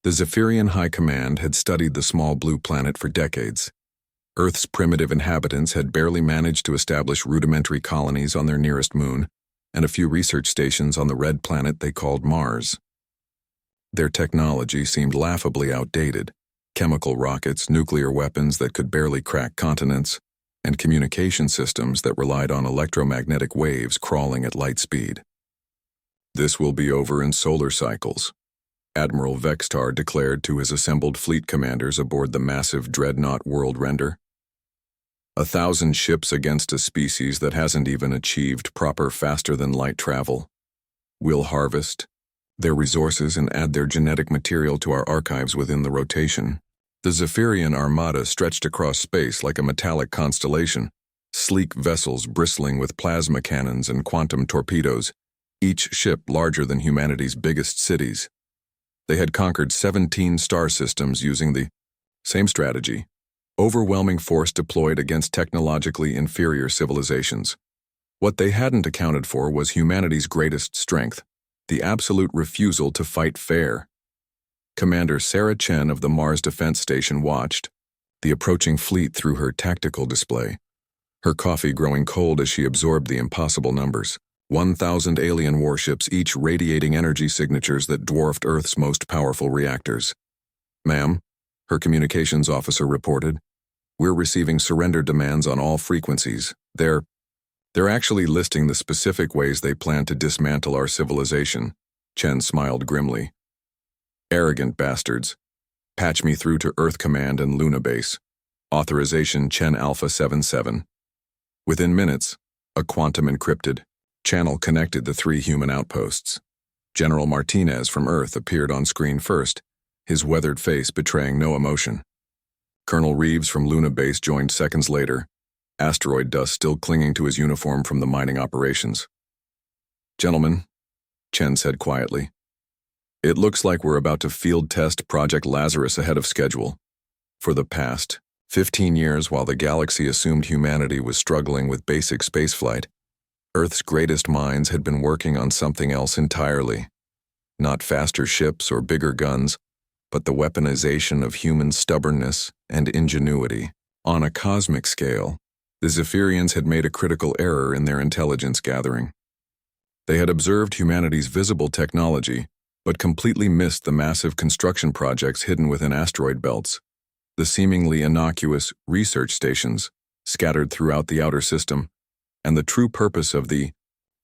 The Zephyrian High Command had studied the small blue planet for decades. Earth's primitive inhabitants had barely managed to establish rudimentary colonies on their nearest moon, and a few research stations on the red planet they called Mars. Their technology seemed laughably outdated: chemical rockets, nuclear weapons that could barely crack continents, and communication systems that relied on electromagnetic waves crawling at light speed. "This will be over in solar cycles," Admiral Vextar declared to his assembled fleet commanders aboard the massive dreadnought World Render. 1,000 ships against a species that hasn't even achieved proper faster-than-light travel. We'll harvest their resources and add their genetic material to our archives within the rotation. The Zephyrian Armada stretched across space like a metallic constellation, sleek vessels bristling with plasma cannons and quantum torpedoes, each ship larger than humanity's biggest cities. They had conquered 17 star systems using the same strategy: overwhelming force deployed against technologically inferior civilizations. What they hadn't accounted for was humanity's greatest strength: the absolute refusal to fight fair. Commander Sarah Chen of the Mars Defense Station watched the approaching fleet through her tactical display, her coffee growing cold as she absorbed the impossible numbers. 1,000 alien warships, each radiating energy signatures that dwarfed Earth's most powerful reactors. "Ma'am," her communications officer reported, "we're receiving surrender demands on all frequencies. They're actually listing the specific ways they plan to dismantle our civilization." Chen smiled grimly. "Arrogant bastards. Patch me through to Earth Command and Luna Base. Authorization Chen Alpha 77. Within minutes, a quantum-encrypted channel connected the 3 human outposts. General Martinez from Earth appeared on screen first, his weathered face betraying no emotion. Colonel Reeves from Luna Base joined seconds later, asteroid dust still clinging to his uniform from the mining operations. "Gentlemen," Chen said quietly, "it looks like we're about to field test Project Lazarus ahead of schedule. For the past 15 years, while the galaxy assumed humanity was struggling with basic spaceflight, Earth's greatest minds had been working on something else entirely. Not faster ships or bigger guns, but the weaponization of human stubbornness and ingenuity. On a cosmic scale, the Zephyrians had made a critical error in their intelligence gathering. They had observed humanity's visible technology, but completely missed the massive construction projects hidden within asteroid belts, the seemingly innocuous research stations scattered throughout the outer system, and the true purpose of the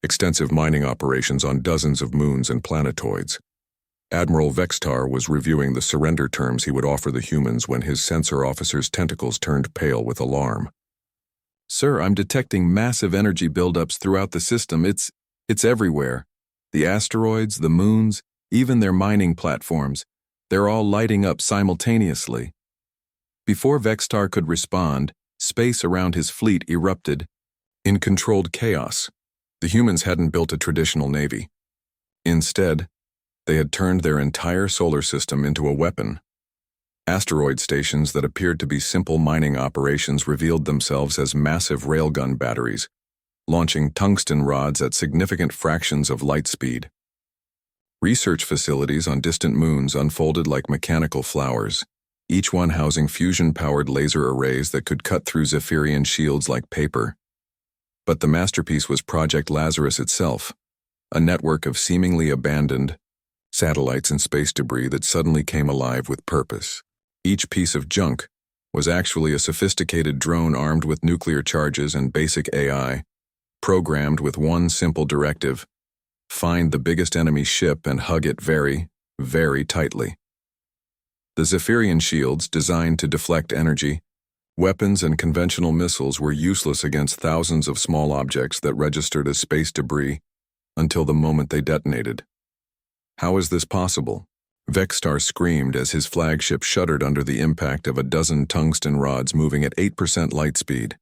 extensive mining operations on dozens of moons and planetoids. Admiral Vextar was reviewing the surrender terms he would offer the humans when his sensor officer's tentacles turned pale with alarm. "Sir, I'm detecting massive energy buildups throughout the system. It's everywhere. The asteroids, the moons, even their mining platforms, they're all lighting up simultaneously." Before Vextar could respond, space around his fleet erupted in controlled chaos. The humans hadn't built a traditional navy. Instead, they had turned their entire solar system into a weapon. Asteroid stations that appeared to be simple mining operations revealed themselves as massive railgun batteries, launching tungsten rods at significant fractions of light speed. Research facilities on distant moons unfolded like mechanical flowers, each one housing fusion-powered laser arrays that could cut through Zephyrian shields like paper. But the masterpiece was Project Lazarus itself, a network of seemingly abandoned satellites and space debris that suddenly came alive with purpose. Each piece of junk was actually a sophisticated drone armed with nuclear charges and basic AI, programmed with one simple directive: find the biggest enemy ship and hug it very, very tightly. The Zephyrian shields, designed to deflect energy, weapons, and conventional missiles, were useless against thousands of small objects that registered as space debris until the moment they detonated. "How is this possible?" Vextar screamed as his flagship shuddered under the impact of a dozen tungsten rods moving at 8% light speed.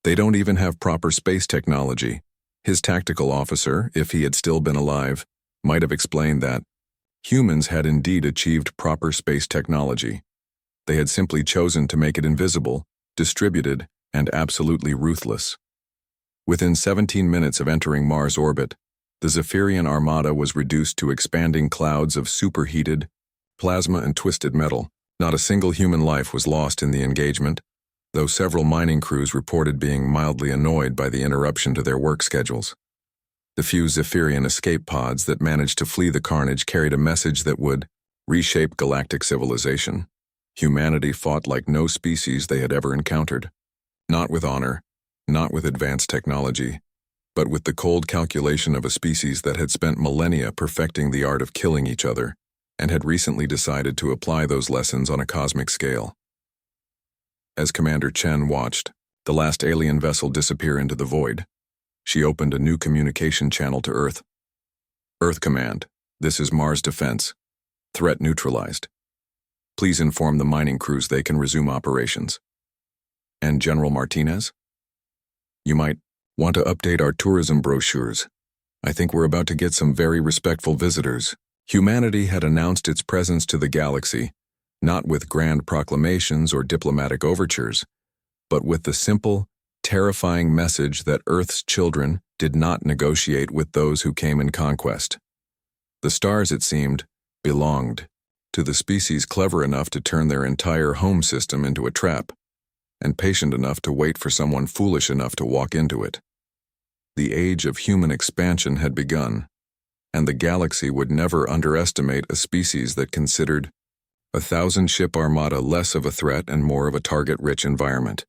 "They don't even have proper space technology." His tactical officer, if he had still been alive, might have explained that humans had indeed achieved proper space technology. They had simply chosen to make it invisible, distributed, and absolutely ruthless. Within 17 minutes of entering Mars orbit, the Zephyrian Armada was reduced to expanding clouds of superheated, plasma and twisted metal. Not a single human life was lost in the engagement, though several mining crews reported being mildly annoyed by the interruption to their work schedules. The few Zephyrian escape pods that managed to flee the carnage carried a message that would reshape galactic civilization. Humanity fought like no species they had ever encountered. Not with honor, not with advanced technology, but with the cold calculation of a species that had spent millennia perfecting the art of killing each other and had recently decided to apply those lessons on a cosmic scale. As Commander Chen watched the last alien vessel disappear into the void, she opened a new communication channel to Earth. Earth Command, this is Mars Defense. Threat neutralized. Please inform the mining crews they can resume operations. And General Martinez? You might want to update our tourism brochures. I think we're about to get some very respectful visitors. Humanity had announced its presence to the galaxy, not with grand proclamations or diplomatic overtures, but with the simple, terrifying message that Earth's children did not negotiate with those who came in conquest. The stars, it seemed, belonged to the species clever enough to turn their entire home system into a trap, and patient enough to wait for someone foolish enough to walk into it. The age of human expansion had begun, and the galaxy would never underestimate a species that considered a 1,000-ship armada less of a threat and more of a target-rich environment.